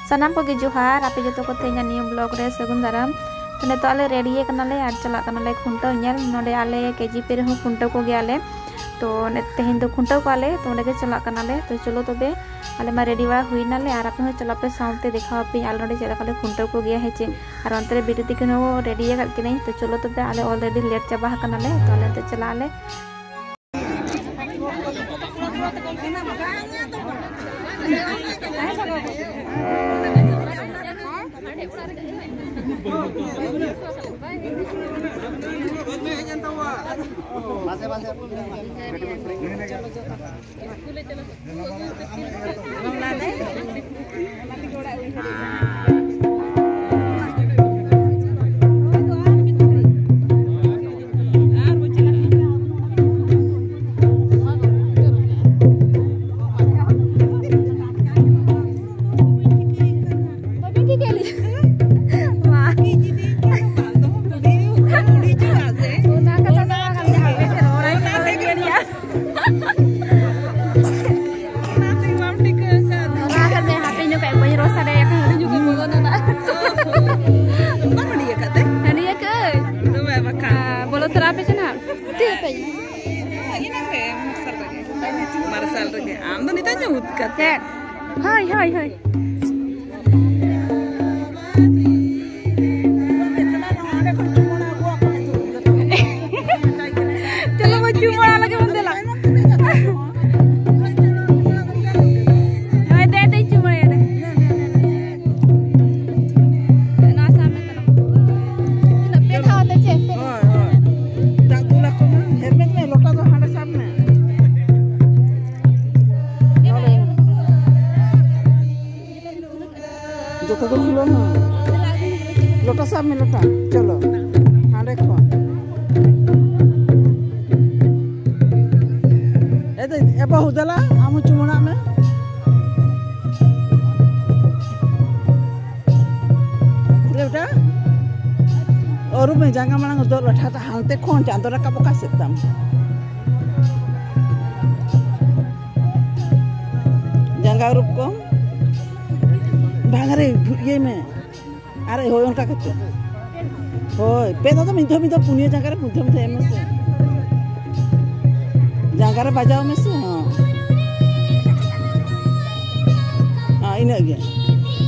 सनाम को जोहार आपे जो को तेना नियो ब्लॉग रे सगुन दाराम तो ने तो आले रेडी कनाले आर चला कनाले खुंटाव नेल नोडे आले केजी पे रहो खुंटाव को गयाले तो ने तेहेन दो खुंटाव को आले तो ओंडे चला कनाले तो चलो तबे आले मा रेडी बड़ा हुईनाले आर आपे चला पे साउंडते देखाव पे आले नोडे चला काले खुंटाव को गया हेचे आर अंतरे बिरति कनो रेडी कर किने तो चलो तबे आले ऑलरेडी लेट चाबा कनाले तो आले ते चला आले Hai hai hai चलो वो चुमड़ा लगे बंदे ला हाय दे दे चुमड़े दे ना सामने चलो पे खाओ दे छे हां हां ताकुला को हेलमेट में लोटा तो हांडा सामने जो तो खुलो ना लोटा साहब में लोटा चलो हाँ देखो ए बहु दला आमु चुमना में लेटा और में जांगा मांग दो लोटा ता हालते खोन चांदो रका बका सेतम जांगा रूप को भांगरे ये में अरे होय उनका कते होय पे तो मिधो पुनिया जगह रे मुधे एम से जगह रे बजाओ में से हां इना गे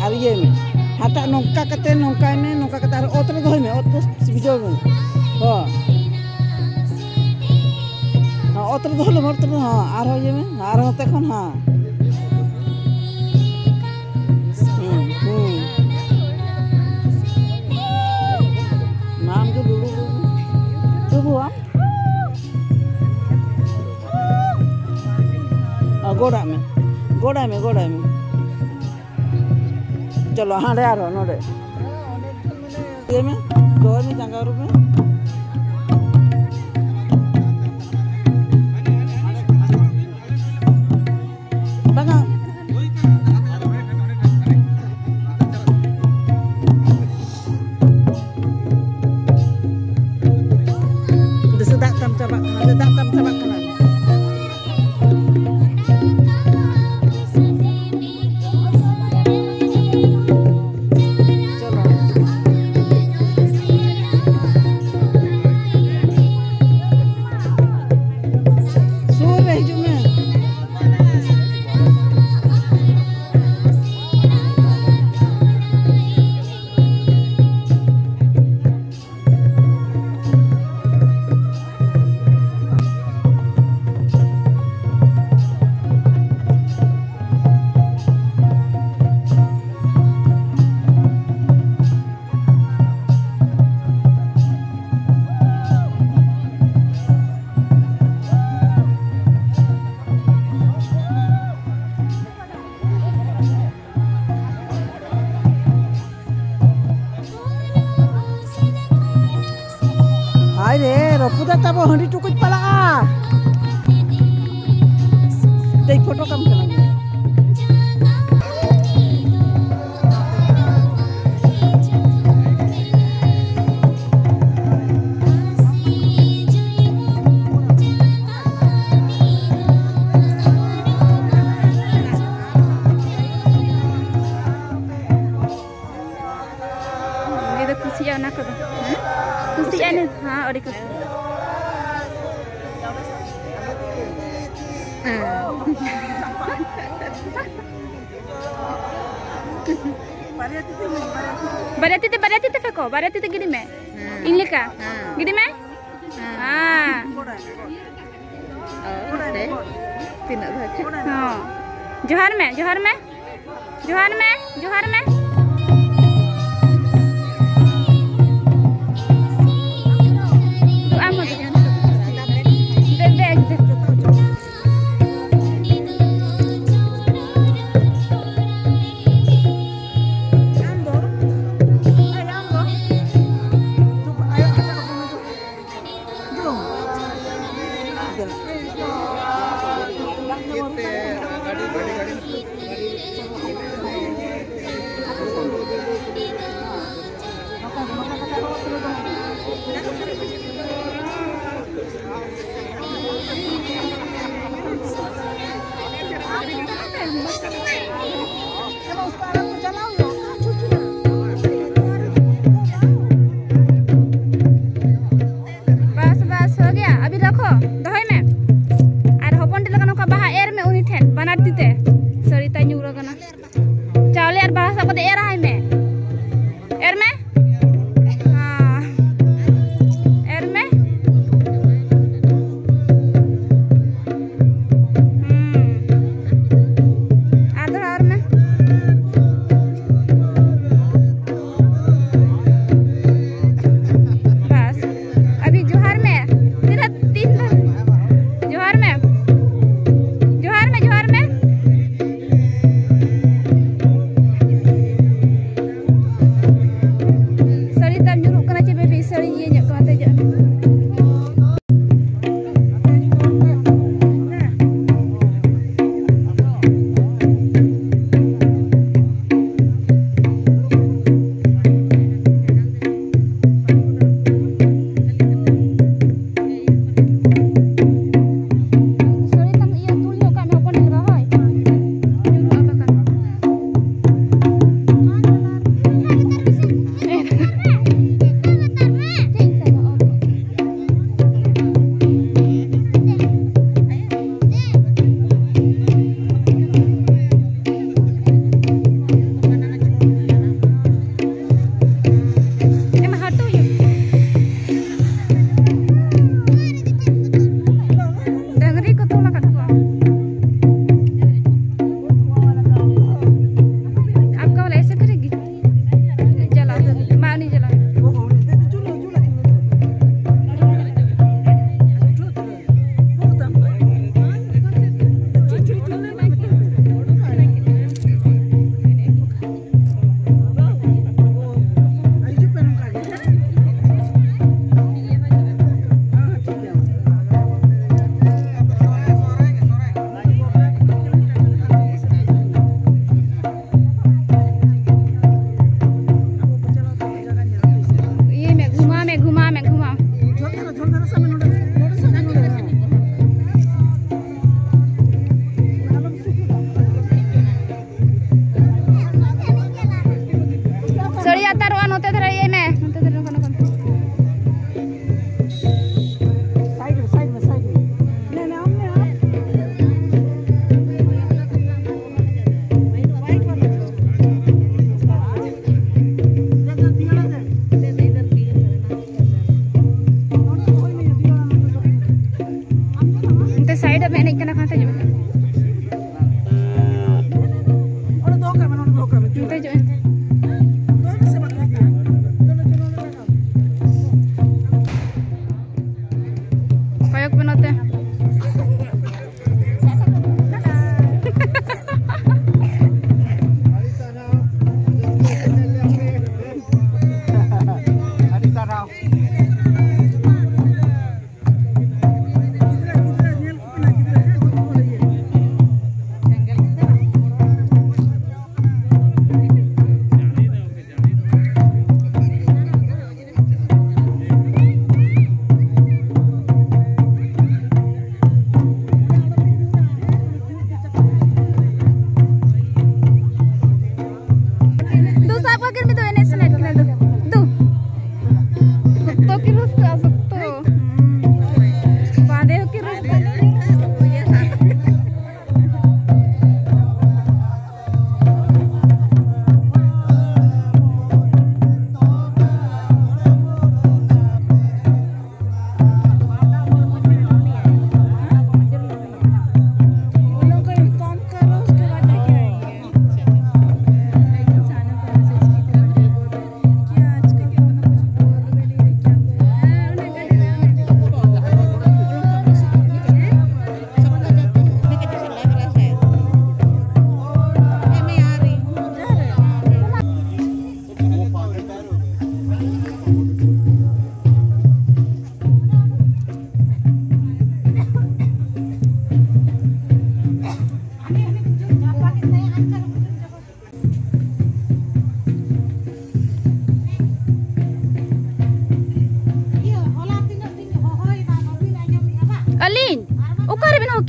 और ये में हाटा नोका कते और ओतरे दोय में ओत बिजो में हां हां ओतरे दोले मरते हां आरो ये में आरो होते खन हां गोड़ा में चलो हाँ रे आरो नोडे ये में दो में जंगा रूप में बगा desedak tam cabak kana रे रपुदा तब हंडी टुकुज पला देख फोटो कम करा ना को खुशी आने हां और खुशी Barati te feko, barati te gini me. Ini ka, gini me. Johar me.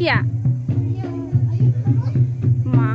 kia ma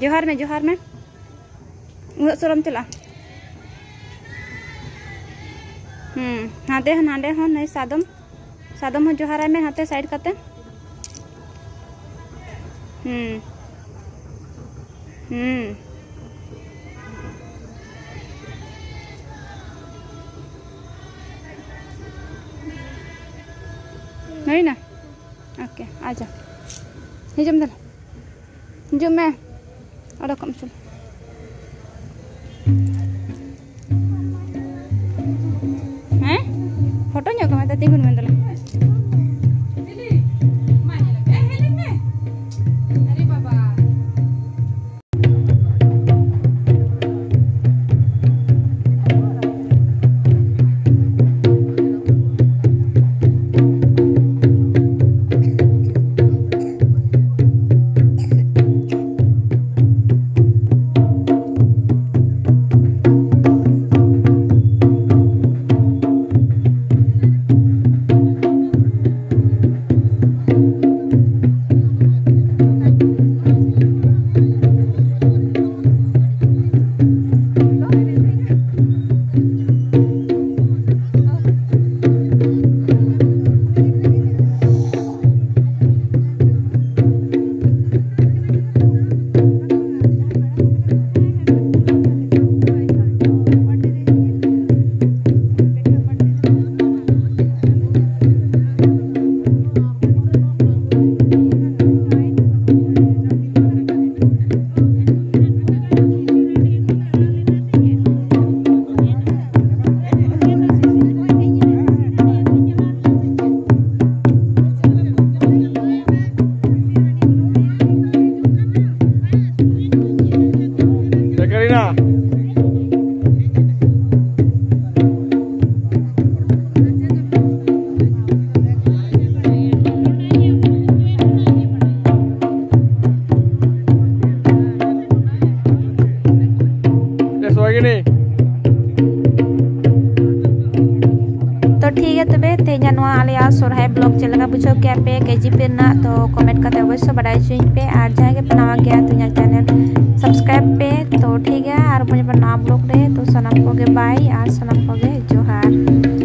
जोहार में उन्हें सोरम चला हाथे नाडे हो नहीं सादम हो जोहार में हाथे साइड करते नहीं ना ओके आजा हिजम दल हिजम मैं और कम चल हैं फोटो ᱧᱚᱜ ᱠᱟᱢᱟ ᱛᱤᱸᱜᱩᱱ ᱢᱮ ᱫᱟᱞᱟ तो ठीक है तबे तेजा नवा आलिया सोरहाय ब्लॉग चलगा बुझो क्या पे केजी पे ना तो कमेंट करते अवश्य बढ़ाई चुइन पे और जहाँ के बनावा गया तो यहाँ चैनल सब्सक्राइब पे तो ठीक है और मुझे नवा ब्लॉग रहे तो सनम को बाय और सनम को जोहार।